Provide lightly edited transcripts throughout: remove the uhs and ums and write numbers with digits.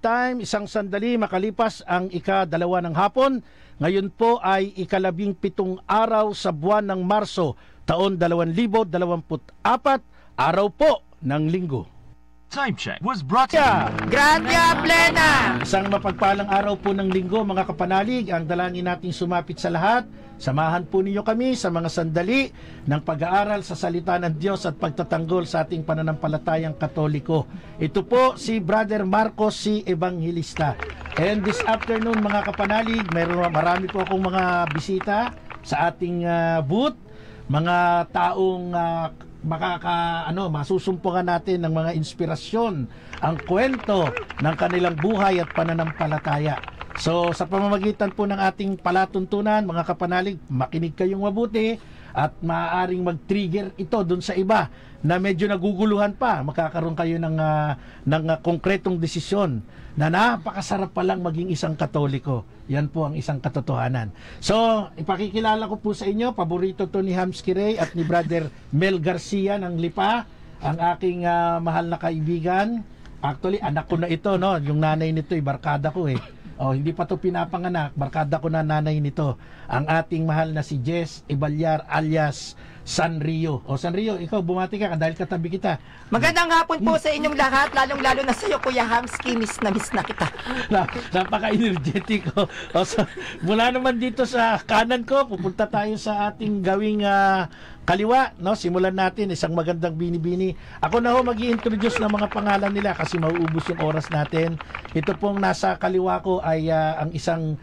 time, isang sandali makalipas ang ika-2 ng hapon. Ngayon po ay ika-17 araw sa buwan ng Marso, taon 2024, araw po ng linggo. Time check was brought to you. Gracia Plena! Isang mapagpalang araw po ng linggo, mga kapanalig. Ang dalangin nating sumapit sa lahat. Samahan po ninyo kami sa mga sandali ng pag-aaral sa salita ng Diyos at pagtatanggol sa ating pananampalatayang Katoliko. Ito po si Brother Marcos, si Evangelista. And this afternoon, mga kapanalig, marami po akong mga bisita sa ating booth. Mga taong masusumpungan natin ng mga inspirasyon, ang kwento ng kanilang buhay at pananampalataya. So sa pamamagitan po ng ating palatuntunan, mga kapanalig, makinig kayong mabuti at maaaring mag-trigger ito dun sa iba na medyo naguguluhan pa. Makakaroon kayo ng konkretong desisyon na napakasarap palang maging isang Katoliko. Yan po ang isang katotohanan. So, ipakikilala ko po sa inyo, paborito to ni Hamsky Ray at ni Brother Mel Garcia ng Lipa, ang aking mahal na kaibigan. Actually, anak ko na ito, no? Yung nanay nito, barkada ko eh. Oh, hindi pa to pinapanganak, barkada ko na nanay nito. Ang ating mahal na si Jess Ibalyar alias Sanrio. O Sanrio, ikaw bumati ka dahil katabi kita. Magandang hapon po sa inyong lahat, lalong-lalo na sa iyo, Kuya Hamsky. Miss na kita. Napaka-energetic ko. So, mula naman dito sa kanan ko, pupunta tayo sa ating gawing kaliwa, no? Simulan natin isang magandang bini-bini. Ako na ho mag-i-introduce ng mga pangalan nila kasi mauubos yung oras natin. Ito pong nasa kaliwa ko ay ang isang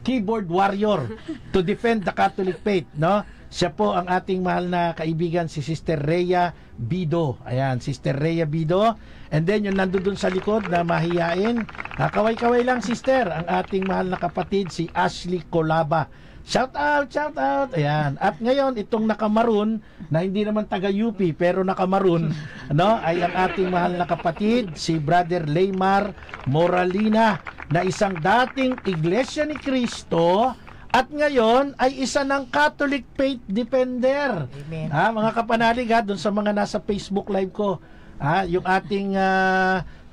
keyboard warrior to defend the Catholic faith, no? Siya po ang ating mahal na kaibigan, si Sister Rhea Bido. Ayan, Sister Rhea Bido. And then yung nandun sa likod na mahiyain, kaway-kaway lang sister, ang ating mahal na kapatid, si Ashley Colaba. Shout out, shout out. Ayan. At ngayon, itong nakamaroon, na hindi naman taga-UP, pero nakamaroon, no, ay ang ating mahal na kapatid, si Brother Leymar Moralina, na isang dating Iglesia ni Cristo, at ngayon ay isa ng Catholic Faith Defender. Amen. Mga kapanalig, doon sa mga nasa Facebook Live ko, yung ating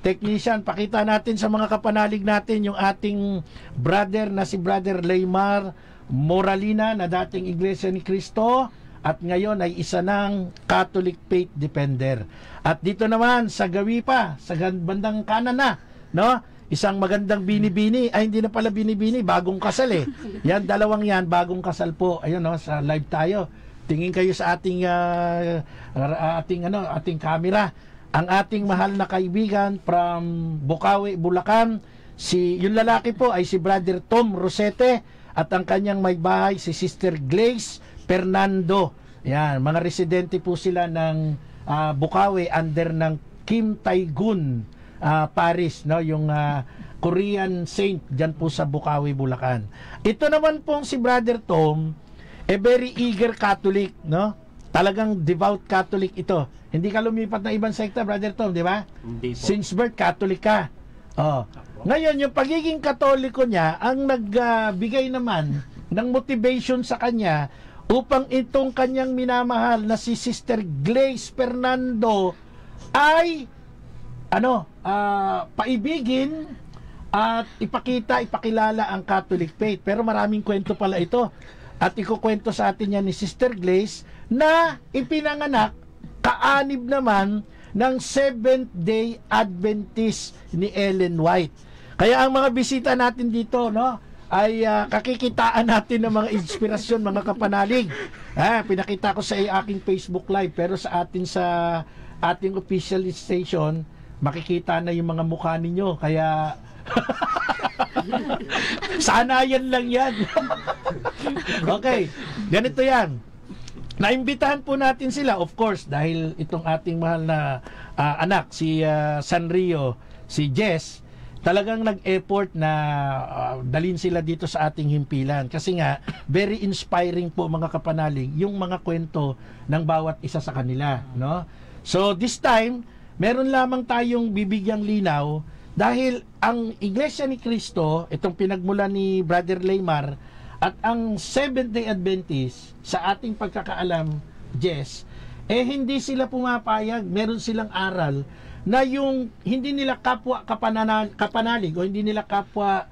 technician, pakita natin sa mga kapanalig natin yung ating brother na si Brother Leymar Moralina na dating Iglesia ni Cristo at ngayon ay isa ng Catholic Faith Defender. At dito naman sa gawi pa, sa bandang kanan na, no? Isang magandang bini-bini, ay hindi na pala bini-bini, bagong kasal eh. Yan, dalawang yan, bagong kasal po. Ayun, no, sa live tayo. Tingin kayo sa ating ating camera. Ang ating mahal na kaibigan from Bukawi, Bulacan, yung lalaki po ay si Brother Tom Rosete at ang kanyang may bahay si Sister Glaze Fernando. Yan, mga residente po sila ng Bukawi under ng Kim Tae-gun Paris, no, yung Korean saint diyan po sa Bukawi, Bulacan. Ito naman pong si Brother Tom, very eager Catholic, no? Talagang devout Catholic ito. Hindi ka lumipat na ibang sekta, Brother Tom, di ba? Hindi po. Since birth Catholic ka. Oh. Ngayon, yung pagiging Katoliko niya ang nagbigay naman ng motivation sa kanya upang itong kanyang minamahal na si Sister Glaze Fernando ay paibigin at ipakilala ang Catholic faith. Pero maraming kwento pala ito. At ikukwento sa atin yan ni Sister Glaze na ipinanganak kaanib naman ng Seventh-day Adventist ni Ellen White. Kaya ang mga bisita natin dito, no, ay kakikitaan natin ng mga inspirasyon, mga kapanalig. Pinakita ko sa aking Facebook Live, pero sa ating official station, makikita na yung mga mukha ninyo, kaya sana yan lang yan. Okay, ganito yan. Naimbitahan po natin sila, of course, dahil itong ating mahal na anak, si Sanrio, si Jess, talagang nag-effort na dalhin sila dito sa ating himpilan. Kasi nga, very inspiring po mga kapanalig, yung mga kwento ng bawat isa sa kanila, no? So, this time, meron lamang tayong bibigyang linaw dahil ang Iglesia ni Cristo, itong pinagmula ni Brother Leymar, at ang Seventh-day Adventist, sa ating pagkakaalam, Jess, hindi sila pumapayag, meron silang aral na yung hindi nila kapwa kapanalig o hindi nila kapwa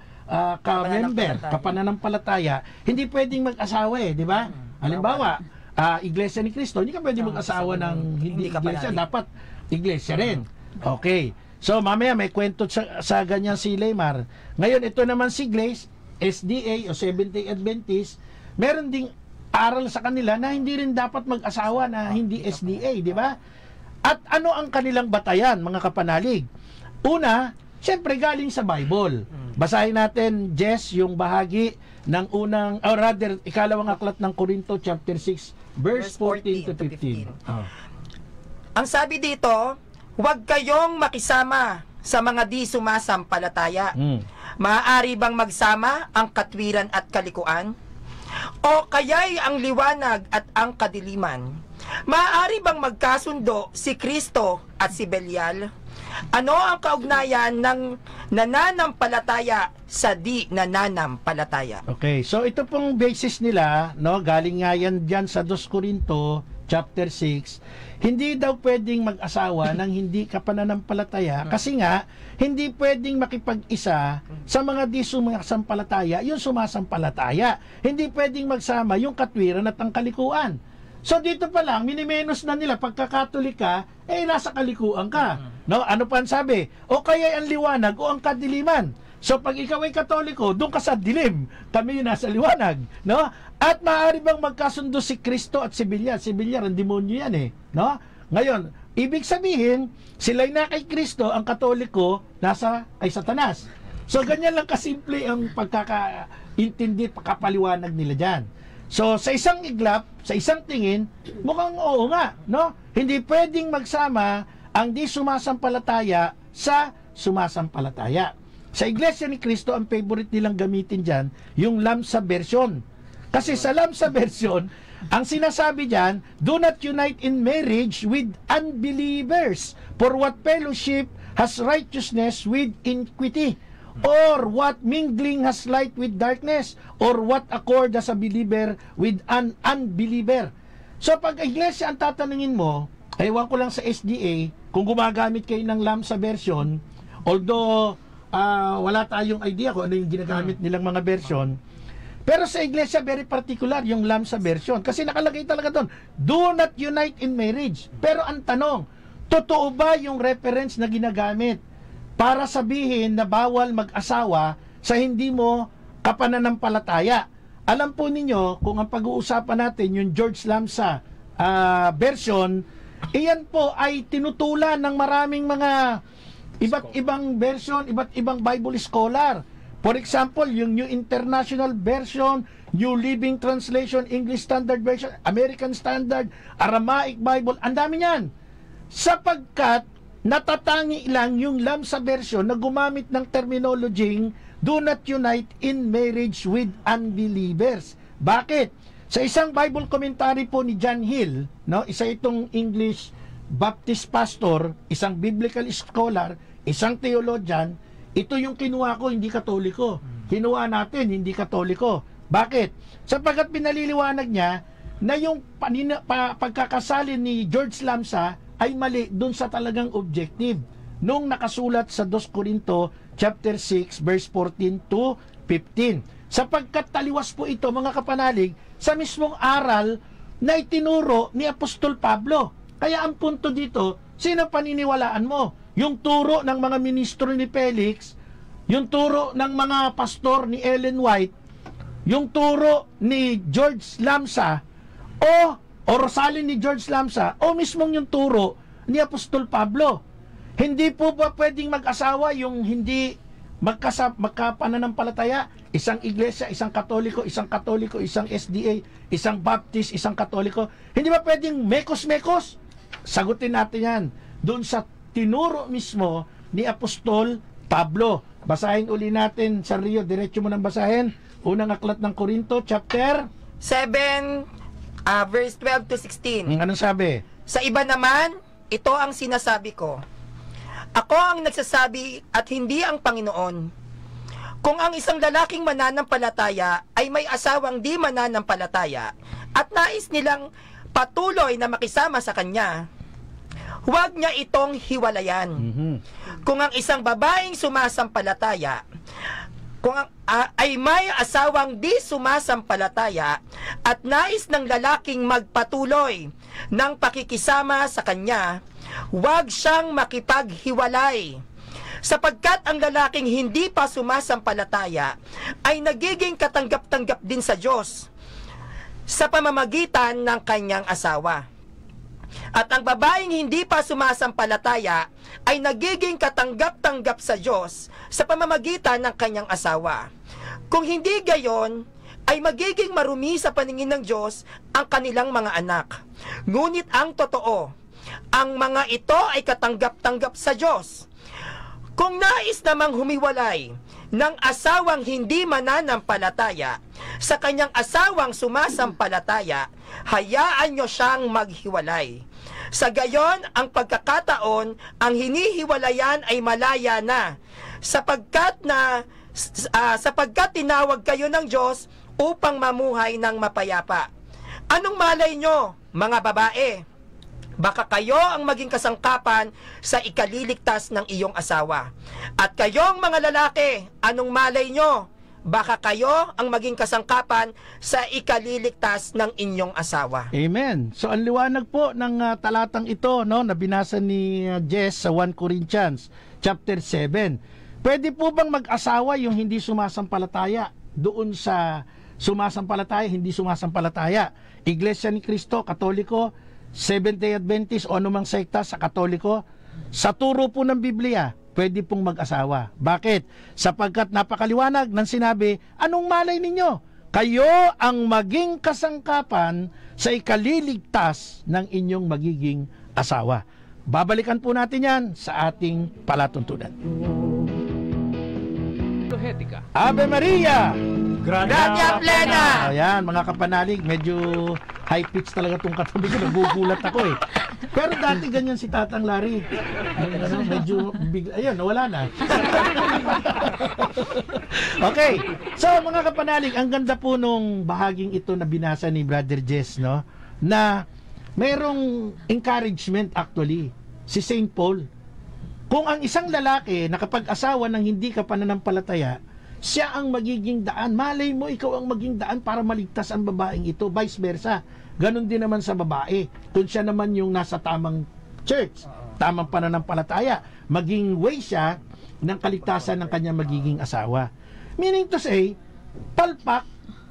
ka-member, kapananampalataya, hindi pwedeng mag-asawa di ba? Halimbawa, Iglesia ni Cristo, hindi ka pwedeng mag-asawa ng hindi iglesia, dapat iglesia rin. Okay. So, mamaya may kwento sa ganyan si Leymar. Ngayon, ito naman si Glaze, SDA o Seventh-day Adventist, meron ding aral sa kanila na hindi rin dapat mag-asawa na hindi SDA, di ba? At ano ang kanilang batayan, mga kapanalig? Una, syempre galing sa Bible. Basahin natin, Jess, yung bahagi ng unang, or rather, ikalawang aklat ng Korinto, chapter 6, verse 14 to 15. Ang sabi dito, huwag kayong makisama sa mga di sumasampalataya. Maaari bang magsama ang katwiran at kalikuan? O kaya'y ang liwanag at ang kadiliman? Maaari bang magkasundo si Kristo at si Belial? Ano ang kaugnayan ng nananampalataya sa di nananampalataya? Okay, so ito pong basis nila, no, galing nga yan dyan sa 2 Corinto chapter 6, hindi daw pwedeng mag-asawa ng hindi kapananampalataya kasi nga hindi pwedeng makipag-isa sa mga di sumasampalataya, yung sumasampalataya. Hindi pwedeng magsama yung katwiran at ang kalikuan. So dito pa lang, minimenos na nila pagka-Katolik ka, nasa kalikuan ka. No? Ano pa ang sabi? O kaya ang liwanag o ang kadiliman. So pag ikaw ay Katoliko, doon ka sa dilim, kami yung nasa liwanag. No? At maaari bang magkasundo si Kristo at si Belial? Si Belial, ang demonyo yan No? Ngayon, ibig sabihin, sila'y na kay Kristo, ang Katoliko, nasa kay Satanas. So ganyan lang kasimple ang pagkakaintindi, pagkapaliwanag nila dyan. So, sa isang iglap, sa isang tingin, mukhang oo nga, no? Hindi pwedeng magsama ang di sumasampalataya sa sumasampalataya. Sa Iglesia ni Cristo, ang favorite nilang gamitin dyan, yung Lamsa version. Kasi sa Lamsa version, ang sinasabi dyan, do not unite in marriage with unbelievers, for what fellowship has righteousness with iniquity? Or what mingling has light with darkness? Or what accord has a believer with an unbeliever? So pag iglesia ang tatanungin mo, ewan ko lang sa SDA, kung gumagamit kayo ng Lamsa version, although wala tayong idea kung ano yung ginagamit nilang mga version, pero sa iglesia very particular yung Lamsa version. Kasi nakalagay talaga doon, do not unite in marriage. Pero ang tanong, totoo ba yung reference na ginagamit para sabihin na bawal mag-asawa sa hindi mo kapananampalataya? Alam po ninyo, kung ang pag-uusapan natin yung George Lamsa version, iyan po ay tinutulan ng maraming mga iba't ibang version, iba't ibang Bible scholar. For example, yung New International Version, New Living Translation, English Standard Version, American Standard, Aramaic Bible, ang dami niyan. Sapagkat natatangi lang yung Lamsa version na gumamit ng terminology do not unite in marriage with unbelievers. Bakit? Sa isang Bible commentary po ni John Hill, no, isa itong English Baptist pastor, isang biblical scholar, isang theologian, ito yung kinuha ko, hindi Katoliko. Kinuha natin, hindi Katoliko. Bakit? Sapagkat pinaliliwanag niya na yung pagkakasalin ni George Lamsa ay mali dun sa talagang objective nung nakasulat sa 2 Corinto chapter 6 verse 14 to 15. Sapagkat taliwas po ito, mga kapanalig, sa mismong aral na itinuro ni Apostol Pablo. Kaya ang punto dito, sino paniniwalaan mo? Yung turo ng mga ministro ni Felix, yung turo ng mga pastor ni Ellen White, yung turo ni George Lamsa, o Rosalyn ni George Lamsa, o mismong yung turo ni Apostol Pablo. Hindi po ba pwedeng mag-asawa yung hindi magkapananampalataya? Isang iglesia, isang Katoliko, isang SDA, isang Baptist, isang Katoliko. Hindi ba pwedeng mekos-mekos? Sagutin natin yan doon sa tinuro mismo ni Apostol Pablo. Basahin uli natin sa Rio, diretso mo nang basahin. Unang aklat ng Korinto, chapter 7, verse 12 to 16. Anong sabi? Sa iba naman, ito ang sinasabi ko. Ako ang nagsasabi at hindi ang Panginoon. Kung ang isang lalaking mananampalataya ay may asawang di mananampalataya at nais nilang patuloy na makisama sa kanya, huwag niya itong hiwalayan. Kung ang isang babaeng sumasampalataya, ay may asawang di sumasampalataya at nais ng lalaking magpatuloy ng pakikisama sa kanya, huwag siyang makipaghiwalay. Sapagkat ang lalaking hindi pa sumasampalataya ay nagiging katanggap-tanggap din sa Diyos sa pamamagitan ng kanyang asawa. At ang babaeng hindi pa sumasampalataya ay nagiging katanggap-tanggap sa Diyos sa pamamagitan ng kanyang asawa. Kung hindi gayon, ay magiging marumi sa paningin ng Diyos ang kanilang mga anak. Ngunit ang totoo, ang mga ito ay katanggap-tanggap sa Diyos. Kung nais namang humiwalay ng asawang hindi mananampalataya sa kanyang asawang sumasampalataya, hayaan nyo siyang maghiwalay. Sa gayon, ang pagkakataon, ang hinihiwalayan ay malaya na, sapagkat tinawag kayo ng Diyos upang mamuhay ng mapayapa. Anong malay nyo, mga babae? Baka kayo ang maging kasangkapan sa ikaliligtas ng iyong asawa. At kayong mga lalaki, anong malay nyo? Baka kayo ang maging kasangkapan sa ikaliligtas ng inyong asawa. Amen. So ang liwanag po ng talatang ito, no, na binasa ni Jess sa 1 Corinthians chapter 7. Pwede po bang mag-asawa yung hindi sumasampalataya doon sa sumasampalataya, hindi sumasampalataya? Iglesia ni Cristo, Katoliko, Seventh-day Adventist o anumang sekta sa Katoliko, sa turo po ng Biblia, pwede pong mag-asawa. Bakit? Sapagkat napakaliwanag ng sinabi, anong malay ninyo? Kayo ang maging kasangkapan sa ikaliligtas ng inyong magiging asawa. Babalikan po natin yan sa ating palatuntunan. Ave Maria! Gracia plena! Ayan, mga kapanalig, medyo high pitch talaga itong katabi ko, nagugulat ako eh. Pero dati ganyan si Tatang Larry. Medyo bigla, ayun, nawala na. Okay, so mga kapanalig, ang ganda po nung bahaging ito na binasa ni Brother Jess, no? Na mayroong encouragement actually, si St. Paul. Kung ang isang lalaki nakapag-asawa ng hindi ka pananampalataya, siya ang magiging daan. Malay mo, ikaw ang maging daan para maligtas ang babaeng ito. Vice versa. Ganon din naman sa babae. Kung siya naman yung nasa tamang church, tamang pananampalataya, maging way siya ng kaligtasan ng kanyang magiging asawa. Meaning to say, palpak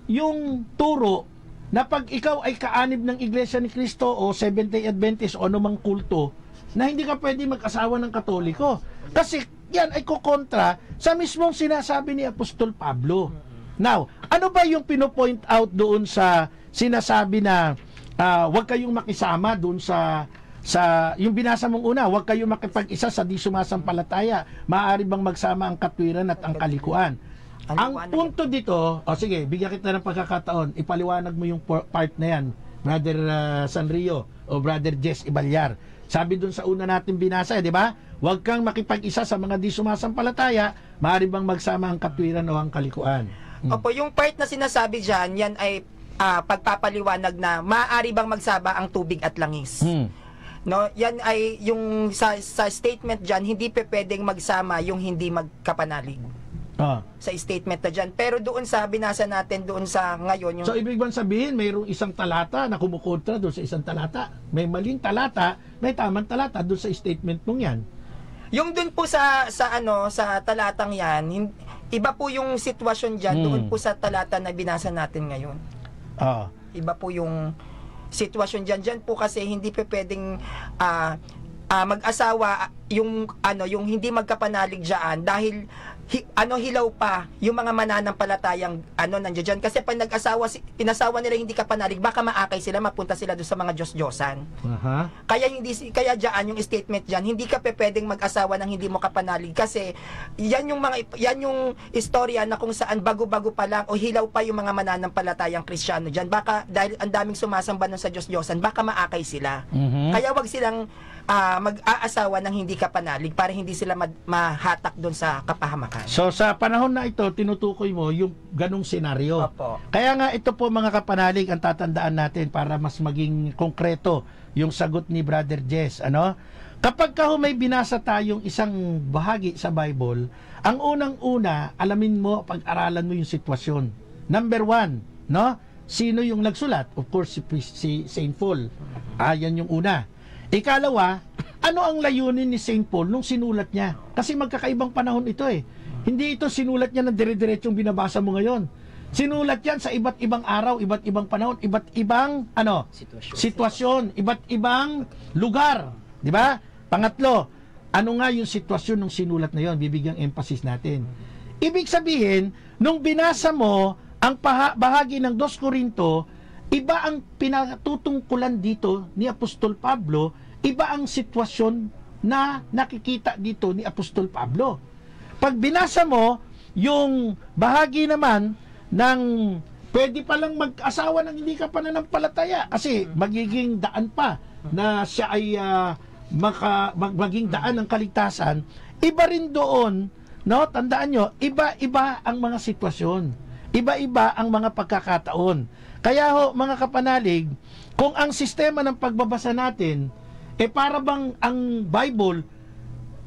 yung turo na pag ikaw ay kaanib ng Iglesia ni Cristo o Seventh-day Adventist o anumang kulto, na hindi ka pwede mag-asawa ng Katoliko. Kasi yan ay kukontra sa mismong sinasabi ni Apostol Pablo. Now, ano ba yung pinopoint out doon sa sinasabi na huwag kayong makisama doon sa yung binasa mong una, huwag kayong makipag-isa sa di sumasampalataya, maaari bang magsama ang katwiran at ang kalikuan? Ang punto dito, sige, bigyan kita ng pagkakataon, ipaliwanag mo yung part na yan, Brother Sanrio o Brother Jess Ibalyar. Sabi dun sa una natin binasa, di ba? Huwag kang makipag-isa sa mga di sumasampalataya, maaari bang magsama ang katwiran o ang kalikuan? Opo, yung part na sinasabi dyan, yan ay pagpapaliwanag na maaari bang magsama ang tubig at langis. No, yan ay yung sa statement dyan, hindi pwedeng magsama yung hindi magkapanalig. Sa statement na dyan. Pero doon sa binasa natin, doon sa ngayon yung... So ibig bang sabihin, mayroong isang talata na kumukontra doon sa isang talata? May maling talata, may tamang talata doon sa statement mong yan. Yung doon po sa talatang yan, iba po yung sitwasyon dyan, doon po sa talata na binasa natin ngayon. Iba po yung sitwasyon dyan. Dyan po kasi hindi pa pwedeng mag-asawa yung hindi magkapanalig dyan dahil hilaw pa yung mga mananampalatayang nandiyan dyan. Kasi pag pinasawa nila hindi kapanalig, baka maakay sila, mapunta sila doon sa mga Diyos-Diyosan. Kaya dyan yung statement dyan, hindi ka pwedeng mag-asawa ng hindi mo kapanalig kasi yan yung istorya na kung saan bago-bago pa lang o hilaw pa yung mga mananampalatayang Kristiyano dyan. Baka dahil ang daming sumasamba nun sa Diyos-Diyosan, baka maakay sila. Kaya wag silang mag-aasawa ng hindi kapanalig para hindi sila mahatak doon sa kapahamakan. So sa panahon na ito, tinutukoy mo yung ganong senaryo. Opo. Kaya nga ito po mga kapanalig ang tatandaan natin para mas maging konkreto yung sagot ni Brother Jess. Kapag may binasa tayong isang bahagi sa Bible, ang unang-una, alamin mo, pag-aralan mo yung sitwasyon. Number 1, no? Sino yung nagsulat? Of course, si St. Paul. Yan yung una. Ikalawa, ano ang layunin ni St. Paul nung sinulat niya? Kasi magkakaibang panahon ito eh. Hindi ito sinulat niya ng dire-diretsong binabasa mo ngayon. Sinulat yan sa iba't ibang araw, iba't ibang panahon, iba't ibang sitwasyon, iba't ibang lugar. Di ba? Pangatlo, ano nga yung sitwasyon nung sinulat na yon? Bibigyang emphasis natin. Ibig sabihin, nung binasa mo ang bahagi ng 2 Corinto, iba ang pinatutungkulan dito ni Apostol Pablo, iba ang sitwasyon na nakikita dito ni Apostol Pablo. Pag binasa mo yung bahagi naman ng pwede palang mag-asawa ng hindi ka pananampalataya kasi magiging daan pa na siya ay maging daan ng kaligtasan, iba rin doon, no? Tandaan nyo, iba-iba ang mga sitwasyon, iba-iba ang mga pagkakataon. Kaya ho, mga kapanalig, kung ang sistema ng pagbabasa natin para bang ang Bible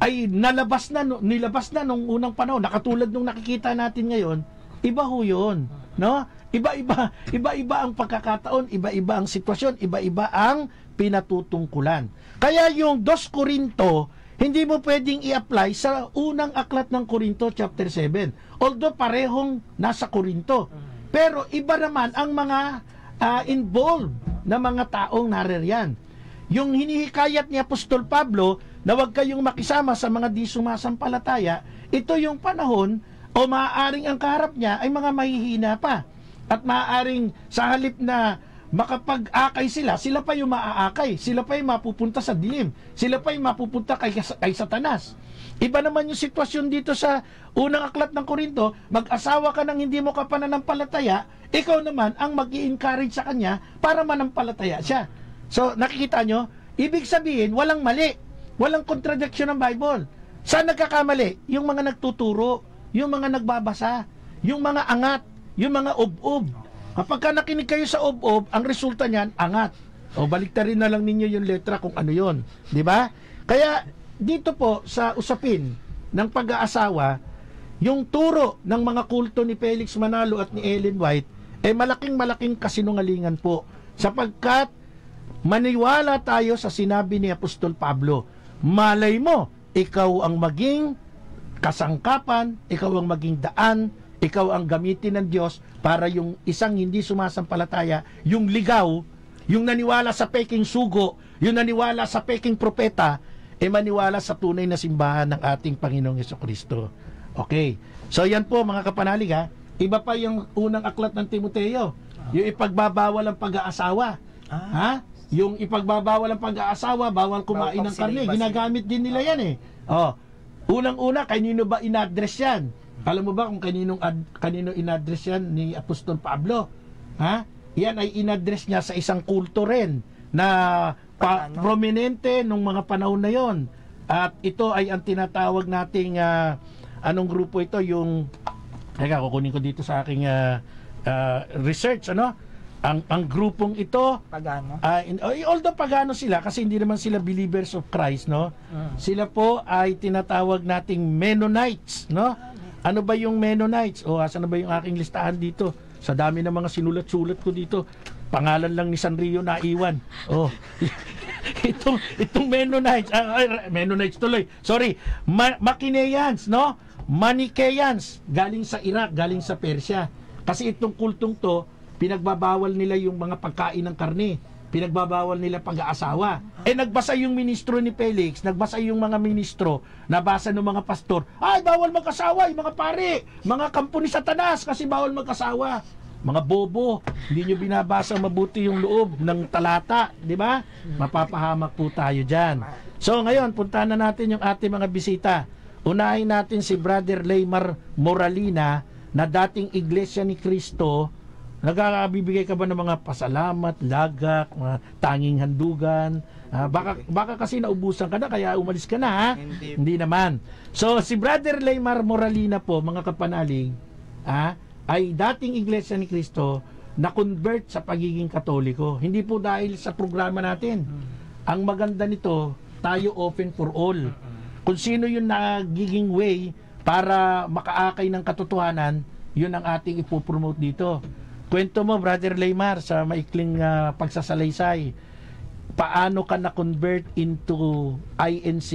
ay nilabas na nung unang panahon, nakatulad nung nakikita natin ngayon, iba ho yun, no? Iba-iba ang pagkakataon, iba-iba ang sitwasyon, iba-iba ang pinatutungkulan. Kaya yung 2 Corinto, hindi mo pwedeng i-apply sa unang aklat ng Corinto chapter 7. Although parehong nasa Corinto. Pero iba naman ang mga involved na mga taong naririyan. Yung hinihikayat ni Apostol Pablo na huwag kayong makisama sa mga di sumasampalataya, ito yung panahon o maaaring ang kaharap niya ay mga mahihina pa. At maaaring sa halip na makapag-akay sila pa yung maaakay. Sila pa yung mapupunta sa dilim. Sila pa yung mapupunta kay Satanas. Iba naman yung sitwasyon dito sa unang aklat ng Corinto, mag-asawa ka ng hindi mo ka pananampalataya, ikaw naman ang mag-i-encourage sa kanya para manampalataya siya. So, nakikita nyo? Ibig sabihin, walang mali. Walang contradiction ng Bible. Saan nagkakamali? Yung mga nagtuturo, yung mga nagbabasa, yung mga angat, yung mga ob-ob. Kapag ka nakinig kayo sa ob-ob, ang resulta niyan, angat. O baliktarin na lang ninyo yung letra kung ano yon, di ba? Kaya dito po sa usapin ng pag-aasawa, yung turo ng mga kulto ni Felix Manalo at ni Ellen White malaking kasinungalingan po, sapagkat maniwala tayo sa sinabi ni Apostol Pablo. Malay mo, ikaw ang maging kasangkapan, ikaw ang maging daan, ikaw ang gamitin ng Diyos para yung isang hindi sumasampalataya, yung ligaw, yung naniwala sa peking sugo, yung naniwala sa peking propeta, maniwala sa tunay na simbahan ng ating Panginoong Jesucristo. Okay. So yan po mga kapanalig ha. Iba pa yung unang aklat ng Timoteo. Yung ipagbabawal ang pag-aasawa. Ha? Yung ipagbabawal ang pag-aasawa, bawal kumain ng karne. Ginagamit din nila yan eh. Unang-una, kanino ba in-address yan? Alam mo ba kung kanino in-address yan ni Apostol Pablo? Ha? Yan ay in-address niya sa isang kulto rin na prominente nung mga panahon na yon. At ito ay ang tinatawag nating anong grupo ito? Yung teka, kukunin ko dito sa aking research, ano? Ang grupong ito, pagano. Although pagano sila kasi hindi naman sila believers of Christ, no? Sila po ay tinatawag nating Mennonites, no? Ano ba yung Mennonites? Asan na ba yung aking listahan dito? Sa dami ng mga sinulat-sulat ko dito. Pangalan lang ni Sanrio na iwan. Itong Mennonites, Mennonites tuloy. Sorry, Manichaeans, no? Manichaeans, galing sa Iraq, galing sa Persia. Kasi itong kultong to, pinagbabawal nila yung mga pagkain ng karne. Pinagbabawal nila pag-aasawa. Nagbasa yung ministro ni Felix, nagbasa yung mga ministro, nabasa ng mga pastor, bawal mag-asawa, yung mga pare, mga kampo ni Satanas kasi bawal mag-asawa. Mga bobo, hindi nyo binabasa mabuti yung loob ng talata, di ba? Mapapahamak po tayo dyan. So ngayon, puntahan na natin yung ating mga bisita. Unahin natin si Brother Leymar Moralina na dating Iglesia ni Cristo. Nagkakabibigay ka ba ng mga pasalamat, lagak, mga tanging handugan? Baka kasi naubusan ka na kaya umalis ka na, ha? Hindi naman. So si Brother Leymar Moralina po, mga kapanalig, ay dating Iglesia ni Cristo na convert sa pagiging Katoliko. Hindi po dahil sa programa natin. Ang maganda nito, tayo open for all. Kung sino yung nagiging way para makaakay ng katotohanan, yun ang ating ipopromote dito. Kwento mo, Brother Laymar, sa maikling pagsasalaysay, paano ka na-convert into INC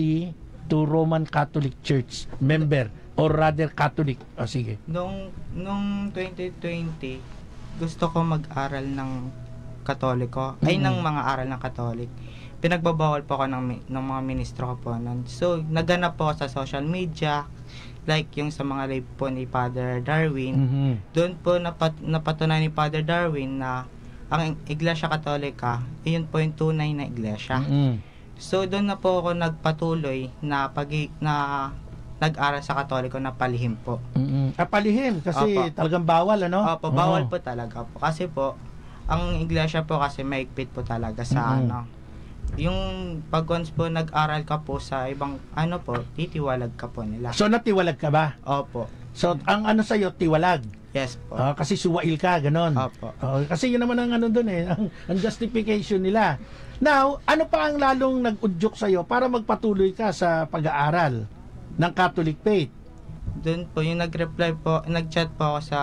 to Roman Catholic Church member or rather Catholic? O sige. Nung 2020, gusto ko mag-aral ng Katoliko, ay ng mga aral ng Katolik. Pinagbabawal po ako ng mga ministro ko po nun. So, naganap po ako sa social media, like yung sa mga live po ni Father Darwin. Doon po napatunayan ni Father Darwin na ang Iglesia Katolika, iyon po yung tunay na iglesia. So, doon na po ako nagpatuloy na nag-aral sa Katoliko na palihim po. Palihim kasi talagang bawal, ano? Opo, bawal po talaga po. Kasi po, ang iglesia po kasi maigpit po talaga sa ano. Yung pag once po nag-aral ka po sa ibang ano po, titiwalag ka po nila. So, natiwalag ka ba? Opo. So, ang ano sa'yo, tiwalag? Yes po. Kasi suwail ka, ganon. Opo. Kasi yun naman ang ano dun ang justification nila. Now, ano pa ang lalong nag-udyok sa'yo para magpatuloy ka sa pag-aaral ng Catholic faith? Doon po yung nag-reply po, nag-chat po ako sa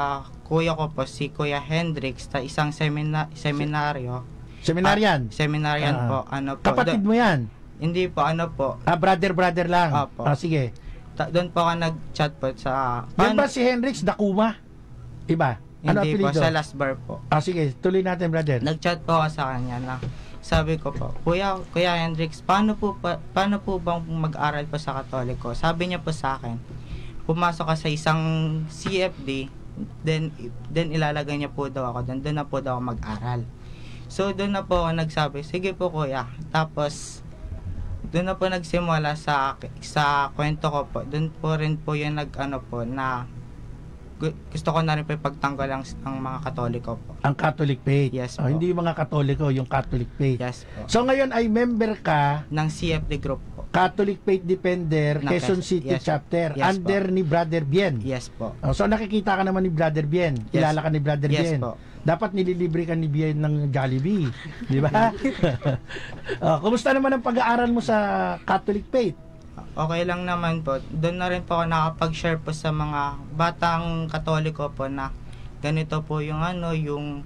kuya ko po, si Kuya Hendrix, sa isang seminaryo. Seminaryan? Seminaryan po. Ano po? Kapatid mo yan? Hindi po, ano po. Brother lang? Opo. Sige. Doon po ako nag-chat po sa... Yan ba si Hendrix Dakuma? Iba? Ano Hindi po, apelido? sa last bar po. Sige, tuloy natin, brother. Nag-chat po ako sa kanya na sabi ko po, Kuya Hendrix, paano po bang mag-aral po sa Katoliko? Sabi niya po sa akin, pumasok ka sa isang CFD, then ilalagay niya po daw ako doon na po daw ako mag-aral. So doon na po ako nagsabi, sige po kuya. Tapos doon na po nagsimula sa kwento ko po. Doon po rin po yung nag-ano po na gusto ko na rin po ipagtanggol ang mga Katoliko po. Ang Catholic faith? Yes po. Hindi yung mga Katoliko, yung Catholic faith. Yes po. So ngayon ay member ka ng CFD group po. Catholic Faith Defender, Quezon City Yes. Chapter, Yes under po. ni Brother Bien. Yes po. So nakikita ka naman ni Brother Bien. Yes. Kilala ka ni Brother Yes Bien. po. Dapat nililibre ka ni Bien ng Jollibee. Di ba? Kumusta naman ang pag-aaral mo sa Catholic Faith? Okay lang naman po. Doon na rin po ako nakapag-share po sa mga batang Katoliko po na ganito po yung yung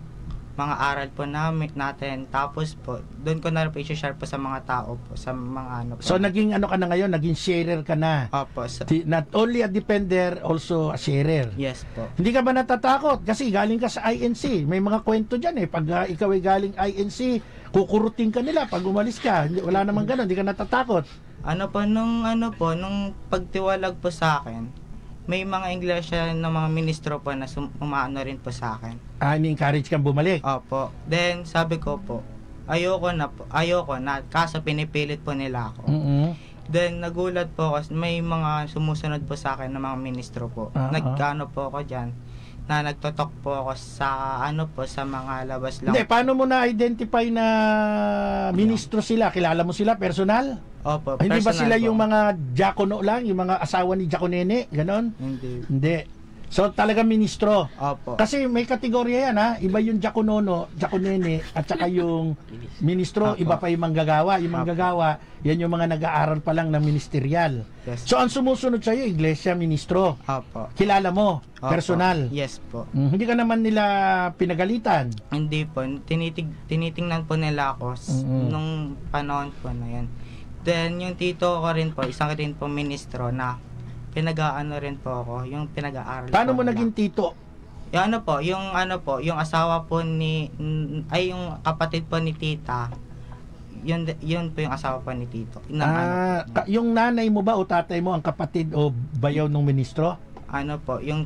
mga aral po natin. Tapos po, doon ko na rin po i-share po sa mga tao po, sa mga po. So naging ka na ngayon, naging sharer ka na. Opo. Not only a defender, also a sharer. Yes po. Hindi ka ba natatakot? Kasi galing ka sa INC. May mga kwento dyan Pag ikaw ay galing INC, kukurutin ka nila pag umalis ka. Wala namang ganun, hindi ka natatakot. Nung pagtiwalag po sa akin, may mga iglesia ng mga ministro po na umaano rin po sa akin. Ni-encourage kang bumalik. Opo. Then, sabi ko po, ayoko na, kaso pinipilit po nila ako. Then, nagulat po ako, may mga sumusunod po sa akin ng mga ministro po. Nagkano po ako dyan, na nagtotok po ako sa, sa mga labas lang. Hindi, paano mo na-identify na ministro sila? Kilala mo sila, personal? Opo, Hindi ba sila po. yung mga diakono lang, yung mga asawa ni Diakonene, ganon? Hindi. So talaga ministro. Opo. Kasi may kategorya yan Iba yung diakonene at saka yung ministro, Opo. iba pa yung manggagawa. Yung manggagawa, yan yung mga nag-aaral pa lang ng ministerial. Yes. So ang sumusunod sa iyo, iglesia, ministro. Opo. Kilala mo, Opo. personal. Yes po. Hindi ka naman nila pinagalitan. Hindi po, tinitingnan po nila ako nung panahon po na yan. Then yung tito ko rin po, isang rin po ministro na pinag-aano rin po ako, yung pinag-aaral. Paano mo po nila. naging tito? Yung asawa po yung kapatid po ni tita, yun po yung asawa po ni tito. Yung nanay mo ba o tatay mo ang kapatid o bayaw ng ministro? Yung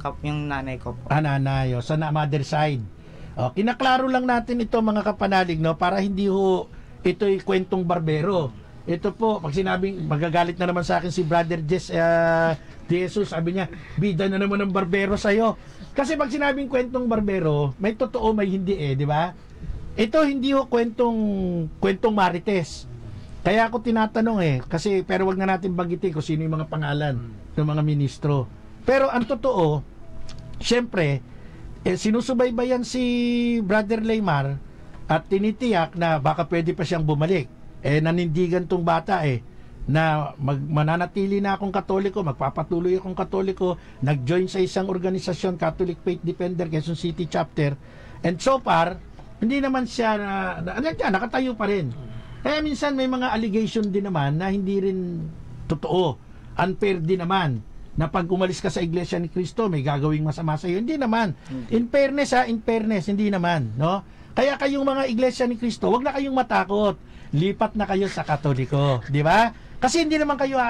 nanay ko po. Nanay, sa mother side. Kinaklaro lang natin ito mga kapanalig, para hindi ito'y kwentong barbero. Ito po, pag sinabing, magagalit na naman sa akin si Brother Jesus, sabi niya, bida na naman ng barbero sa'yo. Kasi pag sinabing kwentong barbero, may totoo, may hindi di ba? Ito hindi kwentong marites. Kaya ako tinatanong pero wag na natin banggitin kung sino yung mga pangalan ng mga ministro. Pero ang totoo, syempre, sinusubaybayan si Brother Laymar at tinitiyak na baka pwede pa siyang bumalik. Nanindigan tong bata na mananatili na akong Katoliko, magpapatuloy akong Katoliko, nag-join sa isang organisasyon, Catholic Faith Defender, Quezon City Chapter, and so far, hindi naman siya nakatayo pa rin. Kaya minsan may mga allegation din naman na hindi rin totoo, unfair din naman, na pag umalis ka sa Iglesia ni Cristo, may gagawing masama sa iyo. Hindi naman. In fairness, hindi naman, no? Kaya kayong mga Iglesia ni Cristo, wag na kayong matakot. Lipat na kayo sa Katoliko, di ba? Kasi hindi naman kayo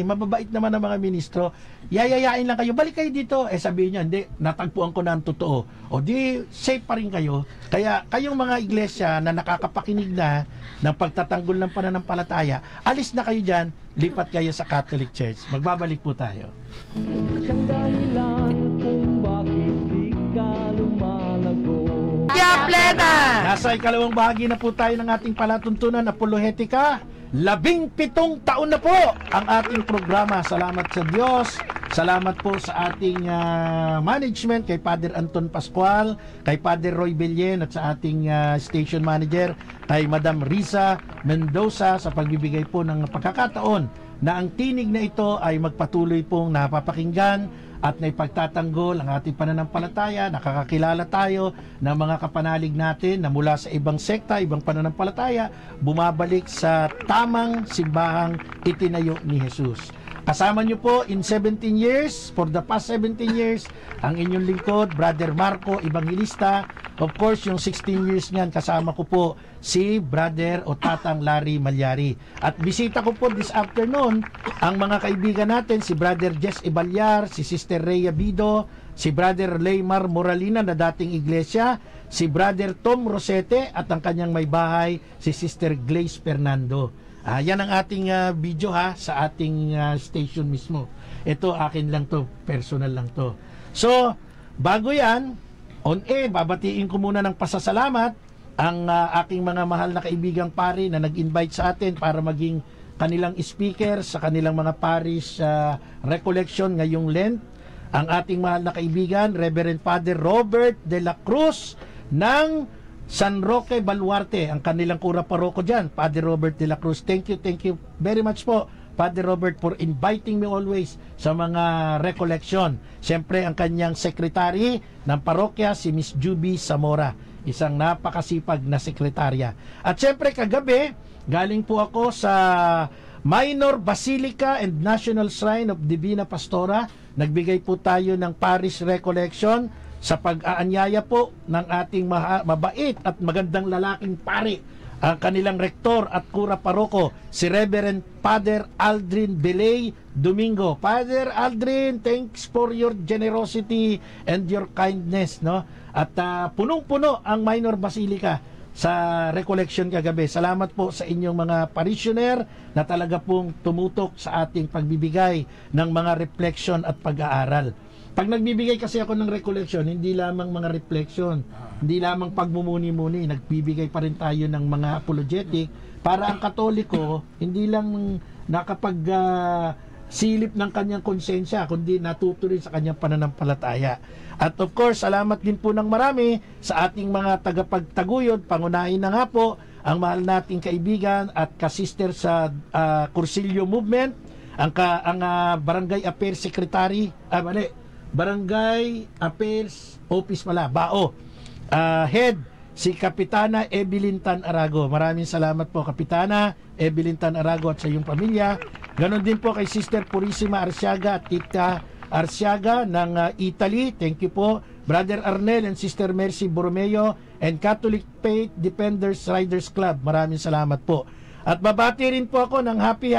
mababait naman ang mga ministro. Yayayain lang kayo, balik kayo dito. Sabihin niyo, hindi, natagpuan ko na ang totoo. O di, safe pa rin kayo. Kaya kayong mga iglesia na nakakapakinig na ng pagtatanggol ng pananampalataya, alis na kayo dyan, lipat kayo sa Catholic Church. Magbabalik po tayo. Plena! Nasa ikalawang bahagi na po tayo ng ating palatuntunan, Apologetika. 17 taon na po ang ating programa. Salamat sa Diyos. Salamat po sa ating management, kay Father Anton Pascual, kay Father Roy Bellien, at sa ating station manager, kay Madam Risa Mendoza, sa pagbibigay po ng pagkakataon na ang tinig na ito ay magpatuloy pong napapakinggan at naipagtatanggol ang ating pananampalataya. Nakakakilala tayo ng mga kapanalig natin na mula sa ibang sekta, ibang pananampalataya, bumabalik sa tamang simbahang itinayo ni Jesus. Kasama nyo po in 17 years, for the past 17 years, ang inyong lingkod, Brother Marco Evangelista. Of course, yung 16 years niyan, kasama ko po si Brother o Tatang Larry Malyari. At bisita ko po this afternoon ang mga kaibigan natin, si Brother Jess Ibalyar, si Sister Rhea Bido, si Brother Leymar Moralina na dating iglesia, si Brother Tom Rosete, at ang kanyang may bahay, si Sister Glaze Fernando. Yan ang ating video sa ating station mismo. Ito akin lang to, personal lang to. So, bago yan, babatiin ko muna ng pasasalamat ang aking mga mahal na kaibigang pari na nag-invite sa atin para maging kanilang speaker sa kanilang mga parish recollection ngayong Lent. Ang ating mahal na kaibigan, Reverend Father Robert de la Cruz ng San Roque Baluarte, ang kanilang kura paroko dyan, Father Robert de la Cruz. Thank you very much po, Father Robert, for inviting me always sa mga recollection. Siyempre, ang kanyang secretary ng parokya, si Miss Juby Zamora, isang napakasipag na sekretarya. At siyempre, kagabi, galing po ako sa Minor Basilica and National Shrine of Divina Pastora. Nagbigay po tayo ng parish recollection sa pag-aanyaya po ng ating mabait at magandang lalaking pari, ang kanilang rektor at kura paroko, si Reverend Father Aldrin Belay Domingo. Father Aldrin, thanks for your generosity and your kindness, no? At punong-puno ang Minor Basilica sa recollection kagabi. Salamat po sa inyong mga parishioner na talaga pong tumutok sa ating pagbibigay ng mga reflection at pag-aaral. Pag nagbibigay kasi ako ng recollection, hindi lamang mga reflection, hindi lamang pagmumuni-muni, nagbibigay pa rin tayo ng mga apologetic para ang Katoliko hindi lang silip ng kanyang konsensya, kundi natuto rin sa kanyang pananampalataya. At of course, salamat din po ng marami sa ating mga tagapagtaguyod. Pangunahin na nga po ang mahal nating kaibigan at kasister sa Cursillo Movement, ang Barangay Affairs Secretary, Barangay Affairs Office BAO. Head, si Kapitana Evelyn Tan Arago. Maraming salamat po, Kapitana Evelyn Tan Arago, at sa iyong pamilya. Ganon din po kay Sister Purisima Arsiaga at Tita Arsiaga ng Italy. Thank you po. Brother Arnel and Sister Mercy Borromeo and Catholic Faith Defenders Riders Club. Maraming salamat po. At babati rin po ako ng happy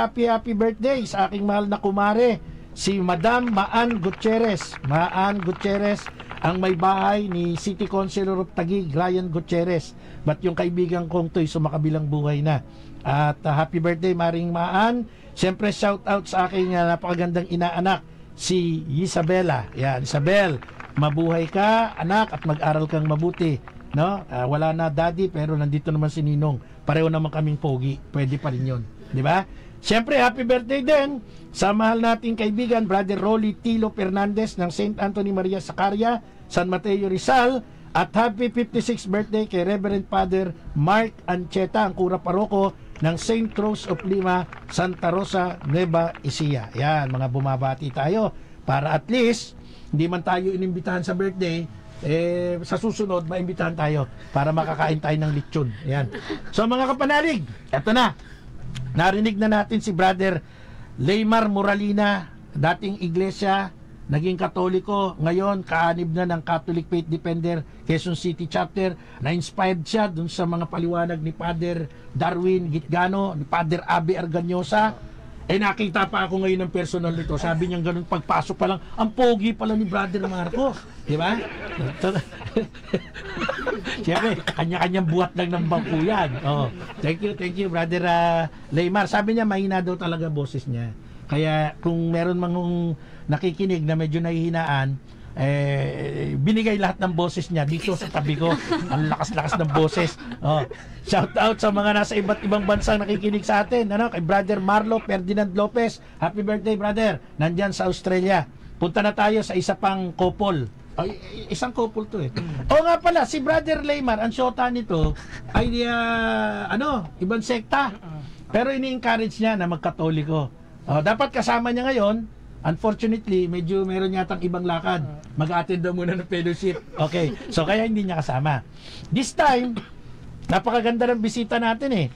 birthday sa aking mahal na kumare, si Madam Maan Gutierrez. Maan Gutierrez, ang may bahay ni City Councilor of Taguig, Ryan Gutierrez. But yung kaibigan kong to'y sumakabilang buhay na. At happy birthday, Maring Maan. Siyempre, shout out sa aking napakagandang inaanak, si Isabela. Yan, Isabel, mabuhay ka, anak, at mag-aral kang mabuti. No? Wala na daddy, pero nandito naman si Ninong. Pareho naman kaming pogi. Pwede pa rin yun. Di ba? Siyempre, happy birthday din sa mahal nating kaibigan, Brother Rolly Tilo Fernandez ng St. Anthony Maria Sacaria, San Mateo Rizal. At happy 56th birthday kay Reverend Father Mark Ancheta, ang kura paroko ng St. Rose of Lima, Santa Rosa, Nueva Ecija. Yan, mga bumabati tayo para at least hindi man tayo inimbitahan sa birthday, sa susunod maimbitahan tayo para makakain tayo ng lechon. Yan. So mga kapanalig, eto na. Narinig na natin si Brother Leymar Moralina, dating iglesia, naging Katoliko, ngayon kaanib na ng Catholic Faith Defender Quezon City Chapter. Na-inspired siya dun sa mga paliwanag ni Father Darwin Gitgano, ni Father Abe Arganyosa. Nakita pa ako ngayon ng personal nito. Sabi niya ganun, pagpasok pa lang, ang pogi pala ni Brother Marcos. Di ba? Siyempre, kanya-kanyang buhat lang ng bangko yan. Oh, thank you, Brother Leymar. Sabi niya, mahina daw talaga boses niya. Kaya kung meron mang nakikinig na medyo nahihinaan, binigay lahat ng boses niya dito sa tabi ko. Ang lakas-lakas ng boses. Oh, shout out sa mga nasa iba't ibang bansang nakikinig sa atin. Kay Brother Marlo Ferdinand Lopez. Happy birthday, brother. Nandyan sa Australia. Punta na tayo sa isa pang couple. Isang couple to O nga pala, si Brother Leymar, ang syota nito ay ibang sekta. Pero ini-encourage niya na magkatoliko. Dapat kasama niya ngayon. Unfortunately, medyo meron yatang ibang lakad. Mag-attend daw muna ng fellowship. Okay, so kaya hindi niya kasama. This time, napakaganda ng bisita natin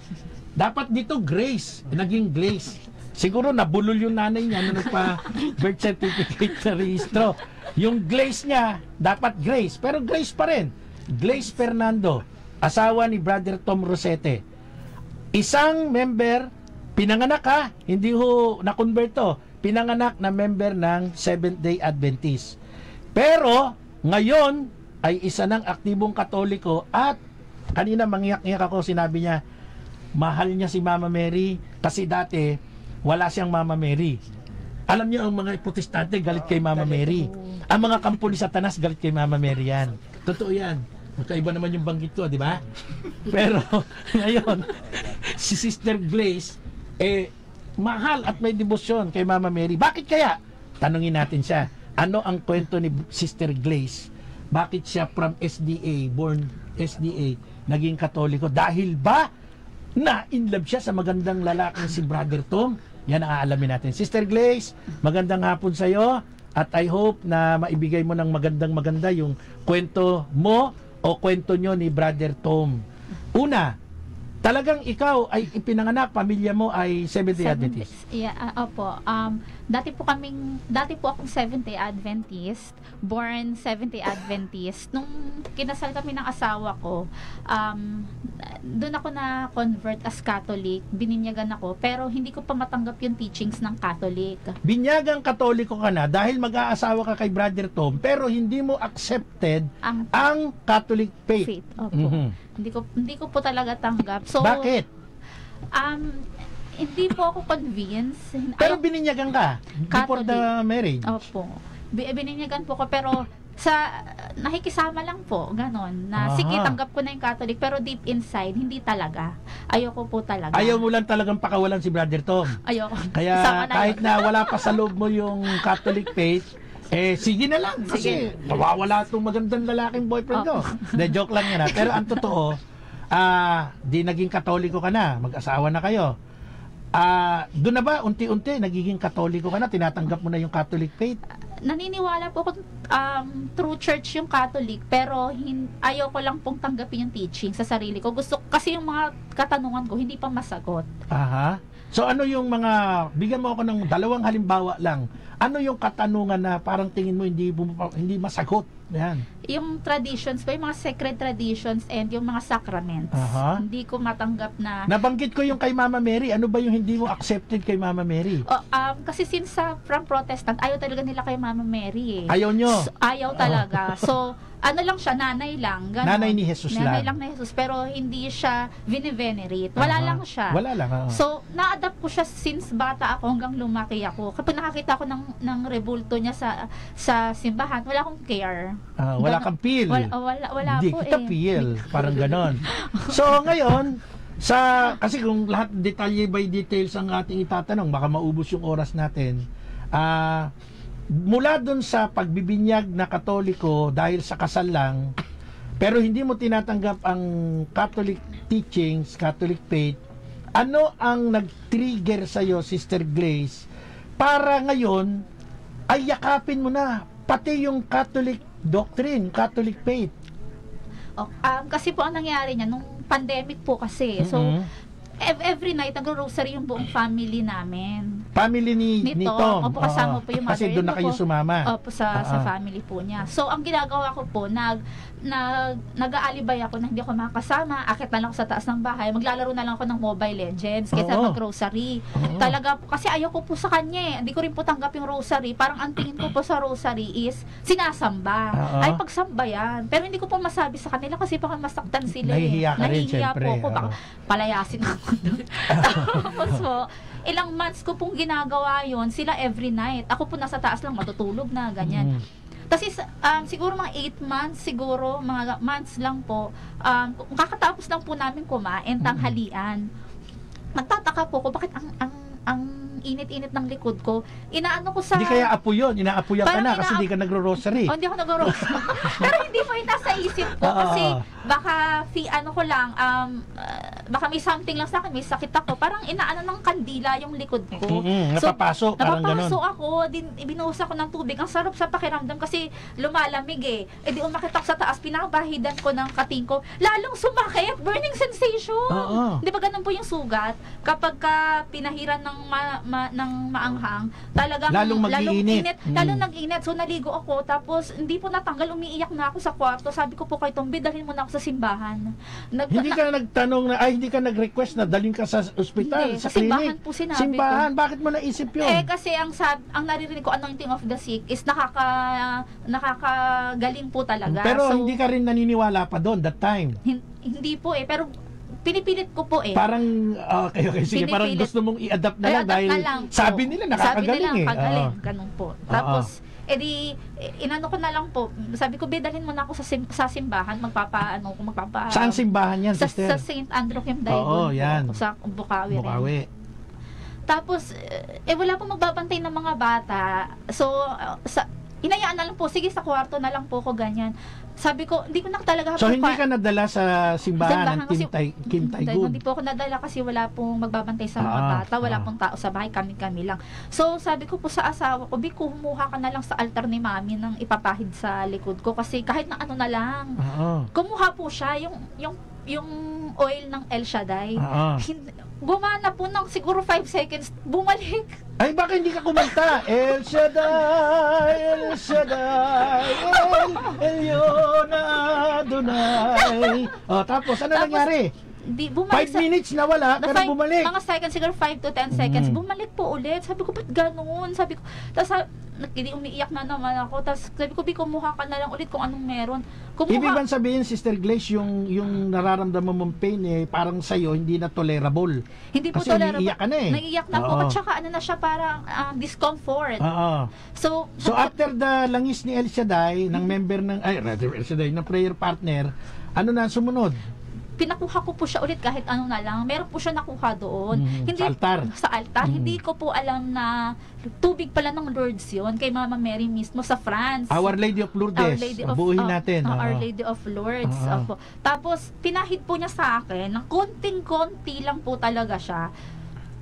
Dapat dito Grace, naging Glaze. Siguro nabulol yung nanay niya nung nagpa-birth certificate na rehistro. Yung Glaze niya, dapat Grace, pero Grace pa rin. Glaze Fernando, asawa ni Brother Tom Rosete. Isang member, pinanganak hindi ho na-convert to. Pinanganak na member ng Seventh-day Adventist. Pero, ngayon, ay isa ng aktibong Katoliko at kanina mangiyak-ngiyak ako, sinabi niya, mahal niya si Mama Mary kasi dati, wala siyang Mama Mary. Alam niyo, ang mga protestante galit kay Mama Mary. Ang mga kampo ni Satanas galit kay Mama Mary yan. Totoo yan. Magkaiba naman yung banggit ko, di ba? Pero, ngayon, si Sister Glaze, mahal at may debosyon kay Mama Mary. Bakit kaya? Tanungin natin siya. Ano ang kwento ni Sister Glaze? Bakit siya from SDA, born SDA, naging Katoliko? Dahil ba na in love siya sa magandang lalaking si Brother Tom? Yan ang aalamin natin. Sister Glaze, magandang hapon sa iyo at I hope na maibigay mo ng maganda yung kwento mo o kwento nyo ni Brother Tom. Una, talagang ikaw ay ipinanganak, pamilya mo ay Seventh-day Adventist. Yeah, opo. Dati po akong Seventh-day Adventist, born Seventh-day Adventist. Nung kinasal kami ng asawa ko, doon ako na convert as Catholic, bininyagan ako, pero hindi ko pa matanggap yung teachings ng Catholic. Binyagang Katoliko ka na dahil mag-aasawa ka kay Brother Tom, pero hindi mo accepted ang Catholic faith. Opo. Hindi ko po talaga tanggap. So, bakit? Hindi po ako convinced. Pero bininyagan ka before Catholic. the marriage. Opo. Bininyagan po ko, pero nakikisama lang po, ganon. Na sige, tanggap ko na yung Catholic, pero deep inside, hindi talaga. Ayoko po talaga. Ayaw mo lang talagang pakawalan si Brother Tom. Ayoko. Kaya kahit na wala pa sa loob mo yung Catholic faith, sige na lang. Kasi mawawala itong magandang lalaking boyfriend ko. De, joke lang yan. Pero ang totoo, di naging Katoliko ka na, mag-asawa na kayo. Doon na ba unti-unti nagiging Katoliko ka na, tinatanggap mo na yung Catholic faith? Naniniwala po ako true church yung Catholic, pero ayaw ko lang pong tanggapin yung teaching sa sarili ko. Gusto kasi yung mga katanungan ko hindi pa masagot. Aha. So ano yung bigyan mo ako ng dalawang halimbawa lang. Ano yung katanungan na parang tingin mo hindi masagot? Yan. Yung traditions pa, yung mga sacred traditions and yung mga sacraments. Hindi ko matanggap na... Nabanggit ko yung kay Mama Mary. Ano ba yung hindi mo accepted kay Mama Mary? Kasi since from Protestant, ayaw talaga nila kay Mama Mary Ayaw nyo? Ayaw talaga. So, ano lang siya, nanay lang. Ganon. Nanay ni Jesus nanay lang ni Jesus, pero hindi siya vine-venerate. Wala lang siya. Wala lang. So, na-adapt ko siya since bata ako hanggang lumaki ako. Kapag nakakita ko ng rebulto niya sa simbahan, wala akong care. Wala kang feel. Wala hindi po kita feel. Parang ganon. So, ngayon, kasi kung lahat detalye by details ang ating itatanong, baka maubos yung oras natin. Mula dun sa pagbibinyag na Katoliko dahil sa kasal lang, pero hindi mo tinatanggap ang Catholic teachings, Catholic faith, ano ang nag-trigger sa'yo, Sister Glaze, para ngayon ay yakapin mo na pati yung Catholic doctrine, Catholic faith? Kasi po ang nangyari niya, nung pandemic po kasi, so every night nagro-rosary yung buong family namin. Family ni Tom. Opo, kasama po yung Kasi doon na kayo sumama. Opo, sa family po niya. So, ang ginagawa ko po, nag-aalibay ako na hindi ako makakasama, akit na lang ako sa taas ng bahay, maglalaro na lang ako ng Mobile Legends kaysa mag-rosary. Talaga po, kasi ayaw ko po sa kanya eh. Hindi ko rin po tanggap yung rosary. Parang ang tingin ko po sa rosary is sinasamba. Ay, pagsamba yan. Pero hindi ko po masabi sa kanila kasi baka masaktan sila eh. Nahihiya ka rin, syempre. po ako, baka palayasin ako doon. Tapos po, ilang months ko pong ginagawa yon, sila every night. Ako po nasa taas lang, matutulog na, ganyan. Kasi siguro mga 8 months, siguro mga months lang po, kakatapos lang po namin kumain, tanghalian. Nagtataka po ko, bakit ang init-init ng likod ko, inaano ko sa... Hindi kaya apo yun, inaapuyan ka na kasi hindi ka nagro-rosary. Hindi ako nagro-rosary. Pero hindi po yung nasa isip ko kasi baka baka may something lang sa akin, may sakit ako, parang inaano ng kandila yung likod ko. Napapasok, parang ganun. Napapasok ako, binuhos ako ng tubig. Ang sarap sa pakiramdam kasi lumalamig eh. E di umakit ako sa taas, pinabahidan ko ng kating ko, lalong sumakit, burning sensation. Di ba ganun po yung sugat? Kapag pinahiran ng maanghang, talagang lalong mag-iinit. Lalong nag-init. So naligo ako, tapos hindi po natanggal, umiiyak na ako sa kwarto. Sabi ko po kay Tombi, dalhin mo na ako sa simbahan. Hindi ka nagtanong hindi ka nag-request na dalhin ka sa ospital, sa simbahan clinic? po sinabi simbahan, ko. bakit mo naisip yun? Kasi ang naririnig ko, anointing of the sick is nakakagaling po talaga. Pero so, hindi ka rin naniniwala pa doon that time? Hindi po pero pinipilit ko po eh. Parang, okay, sige, parang gusto mong i-adapt na lang dahil sabi nila nakakagaling eh. Kagaling, ganun po. Tapos, inano ko na lang po, sabi ko, dalhin mo na ako sa simbahan, Saan simbahan yan, sister? Sa St. Andrew Kim Daegon yan. po, sa Bukawi rin. Tapos, wala pong magbabantay ng mga bata. So, inayaan na lang po, sige sa kwarto na lang po ko ganyan. Sabi ko, hindi ko na talaga... So, hindi ka nadala sa simbahan ng Kim Tae-gun? Hindi po ako nadala kasi wala pong magbabantay sa mga bata, wala pong tao sa bahay, kami lang. So, sabi ko po sa asawa ko, kumuha ka na lang sa altar ni mami ng ipapahid sa likod ko kasi kahit na ano na lang. Kumuha po siya, yung oil ng El Shaddai. Gumana po ng siguro 5 seconds, bumalik. Ay, baka hindi ka kumanta? El Shaddai, El Shaddai, El Elyon Adonai. Tapos, ano nangyari? 5 minutes na wala, pero bumalik. Mga seconds, siguro 5 to 10 seconds, bumalik po ulit. Sabi ko, ba't ganun? Sabi ko, tapos umiiyak na naman ako. Tapos sabi ko, kumuha ka na lang ulit kung anong meron. Ibig bang sabihin, Sister Glaze, yung nararamdaman mong pain parang sa'yo, hindi na tolerable. Hindi po kasi tolerable. umiiyak ka na Naiiyak na po. At saka ano na siya, parang discomfort. So after the langis ni El Shaddai, ng member ng, El Shaddai, ng prayer partner, ano na sumunod? Pinakuha ko po siya ulit kahit ano na lang. Meron po siya nakuha doon. Sa altar? Sa altar. Hindi ko po alam na tubig pala ng Lourdes yun kay Mama Mary mismo sa France. Our Lady of Lourdes. Buuhin natin. Our Lady of Lourdes. Tapos, pinahid po niya sa akin ng konting-konti lang po talaga siya.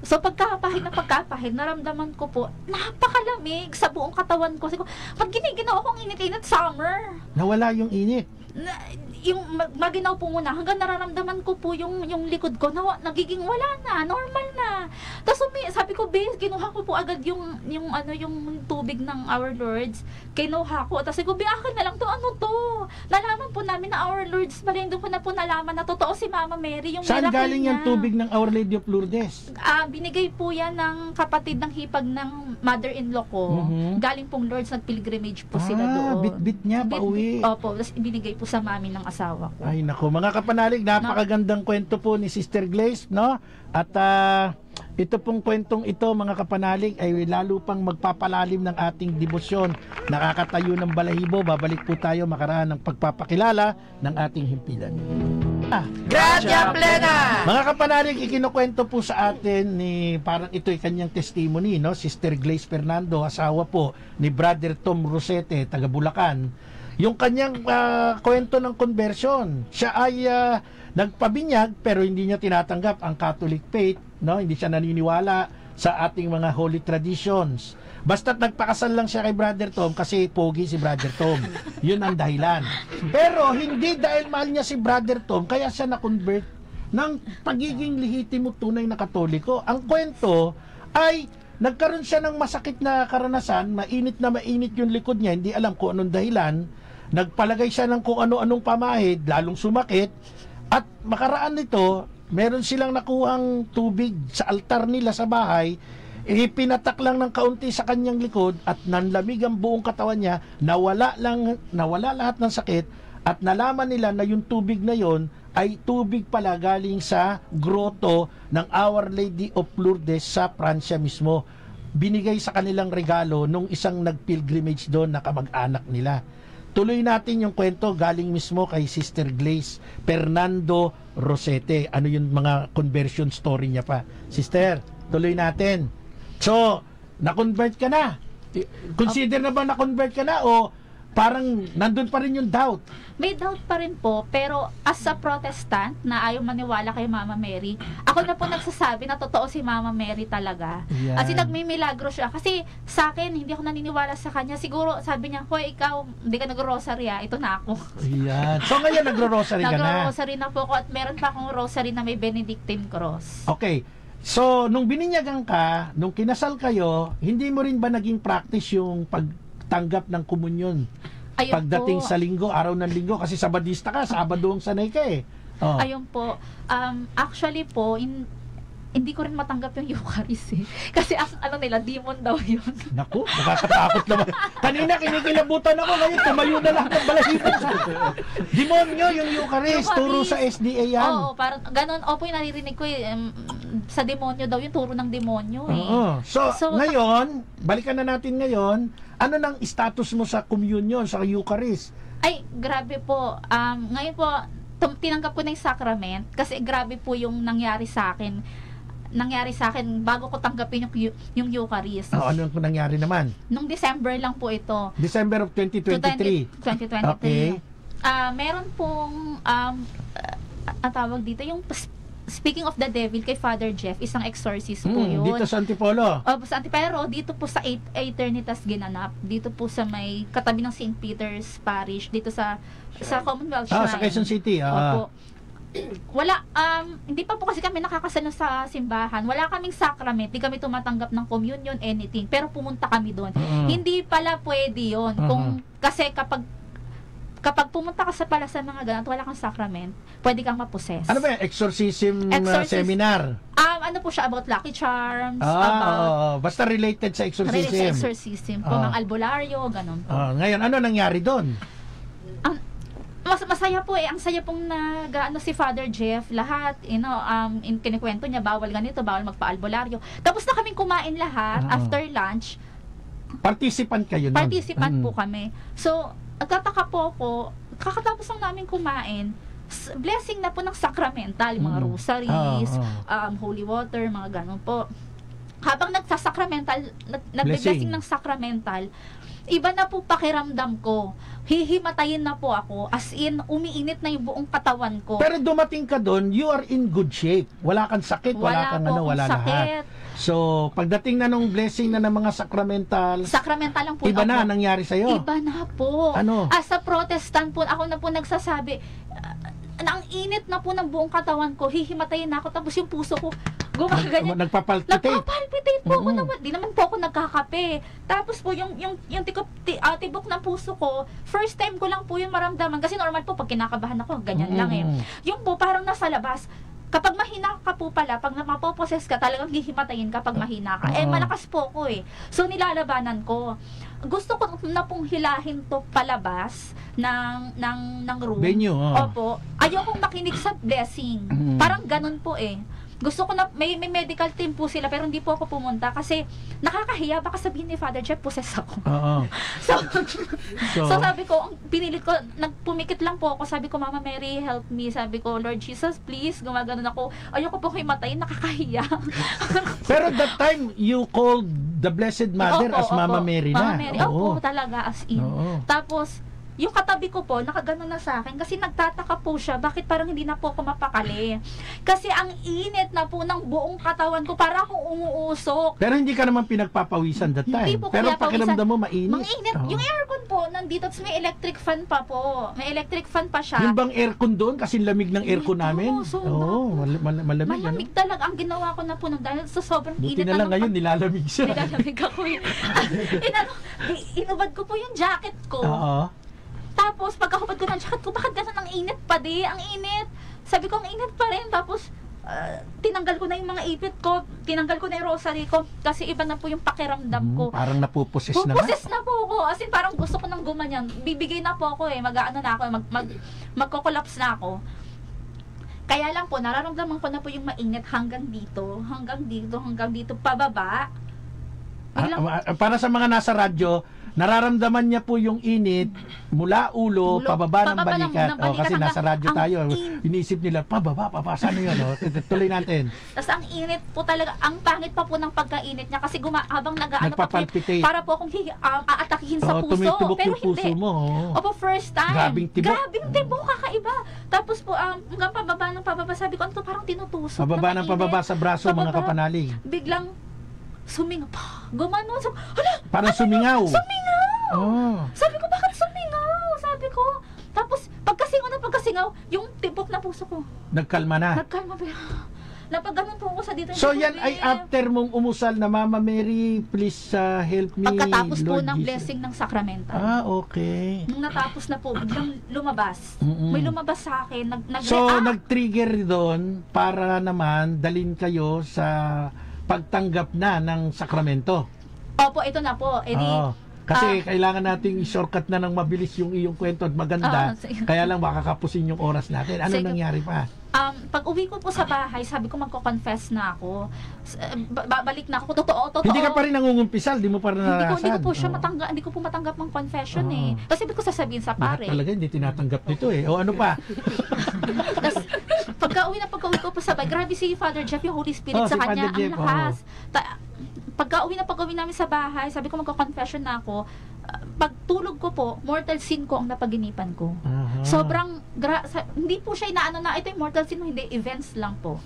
So, pagkapahid, naramdaman ko po, napakalamig sa buong katawan ko. Kasi pag giniginaw akong init-init summer. Nawala yung init. Yung maginaw po muna hanggang nararamdaman ko po yung likod ko na nagiging wala na, normal na. Tapos sabi ko, kinuha ko po agad yung tubig ng Our Lords. Kinuha ko. Tapos sabi ko, akin na lang to, ano to? Nalaman po namin na Our Lords pa rin. Doon ko na po nalaman na totoo si Mama Mary. Yung saan galing niya. yung tubig ng Our Lady of Lourdes? Binigay po yan ng kapatid ng hipag ng mother-in-law ko. Galing pong Lords, nag-pilgrimage po sila doon. Bit-bit niya pa uwi. Opo, tapos binigay po sa mami ng asawa ko. Ay nako, mga kapanalig, napakagandang kwento po ni Sister Glaze, no? At ito pong kwentong ito, mga kapanalig, ay lalo pang magpapalalim ng ating debosyon. Nakakatayo ng balahibo. Babalik po tayo makaraan ng pagpapakilala ng ating himpilan. Gracia plena! Mga kapanalig, ikinukwento po sa atin ni, parang ito'y kanyang testimony, no? Sister Glaze Fernando, asawa po ni Brother Tom Rosete, taga Bulacan. yung kanyang kwento ng conversion. Siya ay nagpabinyag pero hindi niya tinatanggap ang Catholic faith, no? Hindi siya naniniwala sa ating mga holy traditions. Basta't nagpakasal lang siya kay Brother Tom kasi pogi si Brother Tom. Yun ang dahilan. Pero hindi dahil mahal niya si Brother Tom kaya siya na-convert ng pagiging lehitimo tunay na Katoliko. Ang kwento ay nagkaroon siya ng masakit na karanasan, mainit yung likod niya, hindi alam kung anong dahilan, nagpalagay siya ng kung ano-anong pamahid, lalong sumakit, at makaraan nito, meron silang nakuhang tubig sa altar nila sa bahay, pinatak lang ng kaunti sa kanyang likod at nanlamig ang buong katawan niya, nawala lahat ng sakit, at nalaman nila na yung tubig na yon ay tubig pala galing sa groto ng Our Lady of Lourdes sa Pransya mismo. Binigay sa kanilang regalo nung isang nagpilgrimage doon na kamag-anak nila. Tuloy natin yung kwento galing mismo kay Sister Glaze Fernando Rosete. Ano yung mga conversion story niya pa. Sister, tuloy natin. So, na-convert ka na. Consider na ba na-convert ka na o parang nandun pa rin yung doubt? May doubt pa rin po, pero as a Protestant na ayaw maniwala kay Mama Mary, ako na po nagsasabi na totoo si Mama Mary talaga. Yan. Kasi nagmimilagro siya. Kasi sa akin, hindi ako naniniwala sa kanya. Siguro, sabi niya, hoy, ikaw, hindi ka nag-rosary ito na ako. Yan. So ngayon nagro-rosary ka na. Nagro-rosary na po ako at meron pa akong rosary na may Benedictine cross. Okay. So, nung bininyagan ka, nung kinasal kayo, hindi mo rin ba naging practice yung pagtanggap ng komunyon? Ayun Pagdating po. sa linggo, araw ng linggo, kasi Sabadista ka, Sabado ang sanay ka eh. Oh. Ayun po. Actually po, hindi ko rin matanggap yung Eucharist eh. Kasi ang ano nila, demon daw yun. Naku, nakakatakot naman. Kanina kinikilabutan ako, ngayon tumayo na lahat ng balahibo. Demonyo yung Eucharist, turo sa SDA yan. Oo, parang ganun. Opo, yung naririnig ko eh, sa demonyo daw yung turo ng demonyo eh. Oo. So, So, ngayon, balikan na natin ngayon, ano nang status mo sa communion, sa Eucharist? Ay, grabe po. Ngayon po, tinanggap ko na yung sacrament kasi grabe po yung nangyari sa akin bago ko tanggapin yung Eucharist. Oh, ano ang nangyari naman? Nung December lang po ito. December of 2023. 2023. Okay. Meron pong ang tawag dito yung Speaking of the Devil kay Father Jeff, isang exorcist po yun. Dito sa Antipolo. Sa Antipolo, dito po sa Eternitas ginanap. Dito po sa may katabi ng St. Peter's Parish, dito sa Commonwealth Shrine. Sa Quezon City. Opo. Wala, hindi pa po kasi kami nakakasano sa simbahan. Wala kaming sacrament, hindi kami tumatanggap ng communion, anything. Pero pumunta kami doon. Hindi pala pwede yun. Kasi kapag pumunta ka pala sa mga ganun at wala kang sacrament, pwede kang maposes. Ano ba yan? Exorcism seminar? Ano po siya, about Lucky Charms, basta related sa exorcism. Exorcism po, mga albularyo, ganun po. Ngayon, ano nangyari doon? Masaya po eh. Ang saya pong si Father Jeff, lahat, kinikwento niya, bawal ganito, bawal magpa-albularyo. Tapos na kaming kumain lahat, after lunch. Participant kayo nun? Participant po kami. So, nagtataka po ako, kakatapos lang namin kumain, blessing na po ng sacramental, mga rosaries, holy water, mga ganun po. Habang nagsasacramental, nagbe-blessing ng sacramental, iba na po pakiramdam ko. Hihimatayin na po ako. As in, umiinit na yung buong katawan ko. Pero dumating ka doon, you are in good shape. Wala kang sakit, wala kang wala sakit. Lahat. So, pagdating na nung blessing na ng mga sacramental lang po. Iba na nangyari sa'yo? Iba na po. Ano? As a Protestant po, ako na po nagsasabi, na ang init na po ng buong katawan ko, hihimatayin na ako, tapos yung puso ko, gumaganyan. Nagpapalpitate po ako naman. Di naman po ako nagkakape. Tapos po, yung tibok ng puso ko, first time ko lang po yung maramdaman. Kasi normal po, pag kinakabahan ako, ganyan lang eh. Yung po, parang nasa labas, kapag mahina ka po pala, pag mapoposes ka, talagang hihimatayin kapag mahina ka. Malakas po ko eh. So, nilalabanan ko. Gusto ko na pong hilahin to palabas ng room. Venue, Opo. Ayokong makinig sa blessing. Parang ganun po eh. Gusto ko na, may medical team po sila, pero hindi po ako pumunta kasi nakakahiya, baka sabihin ni Father Jeff, possess ako. So sabi ko, pinilit ko, nagpumikit lang po ako, sabi ko, Mama Mary, help me. Sabi ko, Lord Jesus, please, gumaganon ako. Ayoko po kayo matayin, nakakahiya. Pero that time, you called the Blessed Mother as Mama Mary na. Mama Mary, talaga, as in. Tapos, yung katabi ko po, nakaganon na sa akin kasi nagtataka po siya, bakit parang hindi na po ako mapakali. Kasi ang init na po ng buong katawan ko, para akong umuusok. Pero hindi ka naman pinagpapawisan that time. Hindi po Pero kaya pakiramdam mo mainit. Manginit. Oo. Yung aircon po, nandito, tapos may electric fan pa po. May electric fan pa siya. Yung bang aircon doon? Kasi lamig ng aircon Ito, namin. sobra Oo, malamig. Malamig talaga. Ang ginawa ko na po nung dahil sa sobrang Buti init na lang ng ngayon, nilalamig siya. nilalamig ako eh. Inubad ko po yung jacket ko. Oo. Tapos pagkahubad ko ng jacket ko, bakit ganun ang init pa di? Ang init. Sabi ko, ang init pa rin. Tapos tinanggal ko na yung mga ipit ko, tinanggal ko na yung rosary ko, kasi iba na po yung pakiramdam ko. Parang napuposes na nga. Puposes na po ako. As in, parang gusto ko nang gumanyan. Bibigay na po ako eh. Mag-ano na ako. Magko-collapse na ako. Kaya lang po, nararamdaman ko na po yung mainit hanggang dito, pababa. Para sa mga nasa radyo, nararamdaman niya po yung init mula ulo, pababa ng balikat. Kasi nasa radyo tayo. Iniisip nila, pababa, saan yun? Tuloy natin. Tapos ang init po talaga, ang pangit pa po ng pagkainit niya kasi habang nag-aano pa po, Nagpapalpitate. para po akong aatakihin sa puso. Tumitubok Pero yung puso hindi. mo. Opo, first time. Grabing tibok. Grabing tibok, kakaiba. Tapos po, hanggang pababa, sabi ko, ano to, parang tinutusok. Pababa na ng mainit. pababa sa braso, mga Pababa. kapanalig. Biglang sumingaw. Gumanon. Hala! Parang sumingaw. Sumingaw! Oh. Sabi ko, bakit sumingaw? Sabi ko. Tapos, pagkasingaw, yung tibok na puso ko. Nagkalma na. Nagkalma pero napagganon po ako sa dito. So yan ay after mong umusal na Mama Mary, please help me, Pagkatapos po Lord ng Jesus. blessing ng sacramental. Okay. Nung natapos na po, biglang lumabas. Mm-mm. May lumabas sa akin. So nag-trigger doon para naman dalin kayo sa pagtanggap na ng sakramento. Opo, ito na po. Eh, di, Oo. Kasi kailangan nating i-shortcut na ng mabilis yung iyong kwento at maganda. Sige. Kaya lang makakapusin yung oras natin. Ano Sige. nangyari pa? pag uwi ko po sa bahay, sabi ko magko-confess na ako. Babalik na ako. Totoo. Hindi ka pa rin nangungumpisal, di mo pa rin naranasan. Hindi ko po siya Oo. hindi ko po matanggap ng confession Oo. eh. Kasi sabi ko sasabihin sa Lahat pare. talaga hindi tinatanggap nito eh. O ano pa? Tapos, pagka-uwi ko po sa bahay, grabe si Father Jeff, yung Holy Spirit Oh, sa si kanya, Father Jeff, ang lakas. Pagka-uwi namin sa bahay, sabi ko magko-confession na ako. Pagtulog ko po, mortal sin ko ang napaginipan ko. Aha. Sobrang, hindi po siya inaano na, ito yung mortal sin mo, hindi, events lang po.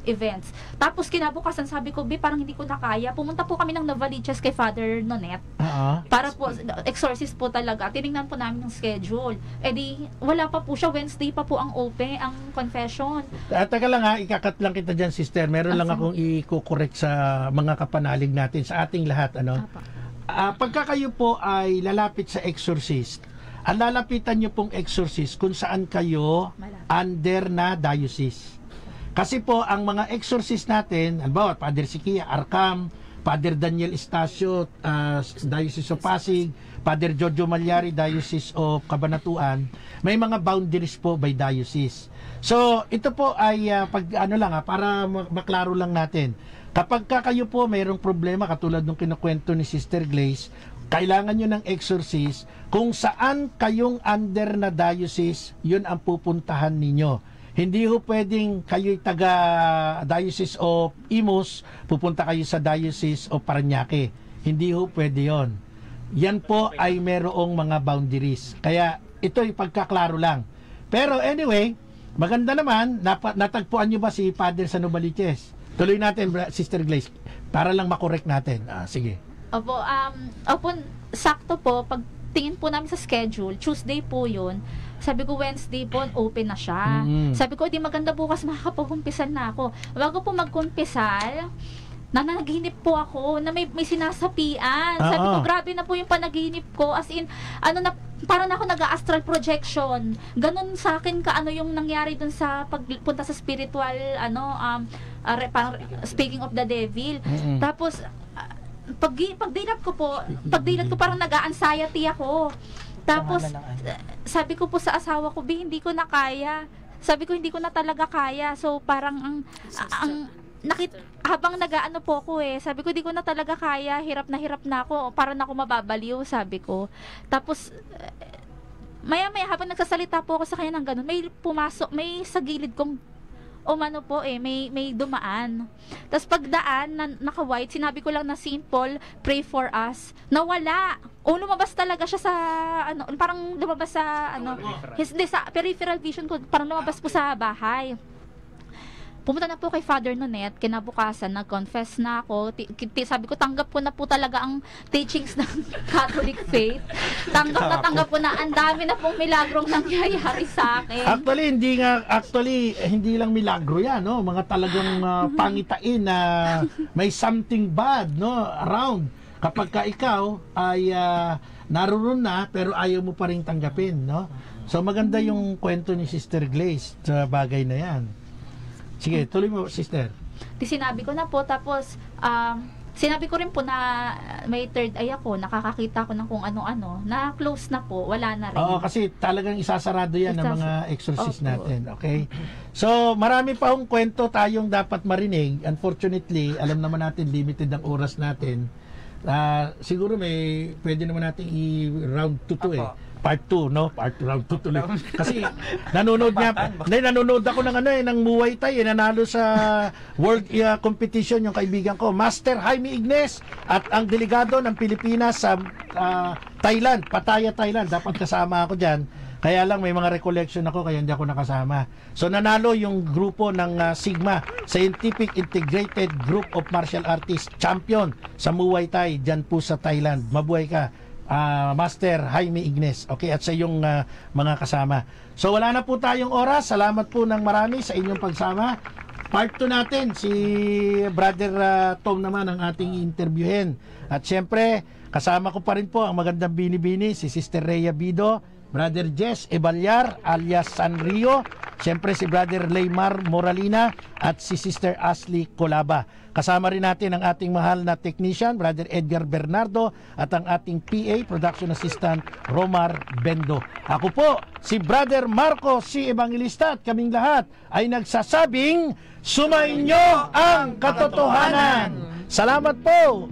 Events. Tapos kinabukasan sabi ko, parang hindi ko na kaya. Pumunta po kami ng Novaliches kay Father Nonet. Oo. Para po, exorcist po talaga. Tinignan po namin ng schedule. Eh di, wala pa po siya. Wednesday pa po ang open, ang confession. Teka lang ha, ikakat lang kita dyan, sister. Meron lang akong i-correct sa mga kapanalig natin, sa ating lahat. Ano? Pagka kayo po ay lalapit sa exorcist, ang lalapitan nyo pong exorcist kung saan kayo under na diocese. Kasi po, ang mga exorcist natin, halimbawa, Father Sikia Arcam, Father Daniel Estacio, Diocese of Pasig, Father Jojo Malyari, Diocese of Cabanatuan, may mga boundaries po by diocese. So, ito po ay para maklaro lang natin. Kapag kayo po mayroong problema, katulad ng kinukwento ni Sister Glaze, kailangan nyo ng exorcist, kung saan kayong under na diocese, yun ang pupuntahan ninyo. Hindi ho pwedeng kayo'y taga Diocese of Imus, pupunta kayo sa Diocese of Parañaque. Hindi ho pwede yon. Yan po ay merong mga boundaries. Kaya ito'y pagkaklaro lang. Pero anyway, maganda naman, natagpuan nyo ba si Father sa Novaliches? Tuloy natin, Sister Glaze, para lang makorek natin. Sige. Opo, sakto po, pag tingin po namin sa schedule, Tuesday po yun, sabi ko Wednesday po, open na siya. Mm-hmm. Sabi ko, di maganda bukas makakapag-kumpisal na ako. Bago po mag-kumpisal, nanaginip po ako na may sinasapian. Sabi ko, grabe na po yung panaginip ko. As in, parang na ako nag-astral projection. Ganon sa akin yung nangyari dun sa pagpunta sa spiritual, parang speaking of the devil. Mm-hmm. Tapos, pagdilat ko parang nag-a-anxiety ako. Tapos, sabi ko po sa asawa ko, hindi ko na kaya. Sabi ko, hindi ko na talaga kaya. So, parang habang nag-aano po ako sabi ko, hindi ko na talaga kaya. Hirap na ako. Parang ako mababaliw, sabi ko. Tapos, maya-maya, habang nagsasalita po ako sa kanya ng ganun, may pumasok, may sa gilid kong umano po may dumaan. Tapos pagdaan na naka-white, sinabi ko lang na simple, pray for us. Nawala. O lumabas talaga siya sa parang lumabas sa hindi sa peripheral vision ko, parang lumabas po sa bahay. Pumunta na po kay Father Nonet, kinabukasan, nag-confess na ako. Sabi ko, tanggap ko na po talaga ang teachings ng Catholic faith. Tanggap ko na, ang dami na pong milagrong nangyayari sa akin. Actually, hindi lang milagro yan, no? Mga talagang pangitain na may something bad, no, around. Kapag ka ikaw ay naroon na, pero ayaw mo pa rin tanggapin, no? So, maganda yung kwento ni Sister Glaze sa bagay na yan. Sige, tuloy mo, sister. Sinabi ko na po, tapos sinabi ko rin po na may third eye ako, nakakakita ko ng kung ano-ano, na close na po, wala na rin. Oo, kasi talagang isasarado yan ng mga exorcist natin, okay? So, marami pa hong kwento tayong dapat marinig. Unfortunately, alam naman natin, limited ang oras natin. Siguro pwede naman natin i-round 2 to Part 2, no? Round 2 tuloy. Kasi nanonood ako ng Muay Thai, nanalo sa world competition yung kaibigan ko, Master Jaime Ignes, at ang delegado ng Pilipinas sa Thailand, Pattaya, Thailand. Dapat kasama ako diyan. Kaya lang may mga recollection ako kaya hindi ako nakasama. So nanalo yung grupo ng Sigma, Scientific Integrated Group of Martial Artists Champion sa Muay Thai diyan po sa Thailand. Mabuhay ka, Master Jaime Ignes, okay, at sa iyong mga kasama. So wala na po tayong oras. Salamat po ng marami sa inyong pagsama. Part 2 natin, si Brother Tom naman ang ating interviewin. At syempre, kasama ko pa rin po ang magandang bini-bini, si Sister Rhea Bido, Brother Jess Ebalyar alias Sanrio, syempre si Brother Leymar Moralina at si Sister Ashley Colaba. Kasama rin natin ang ating mahal na technician, Brother Edgar Bernardo, at ang ating PA, Production Assistant, Romar Bendo. Ako po, si Brother Marco C. Evangelista, at kaming lahat ay nagsasabing, sumainyo ang katotohanan! Salamat po!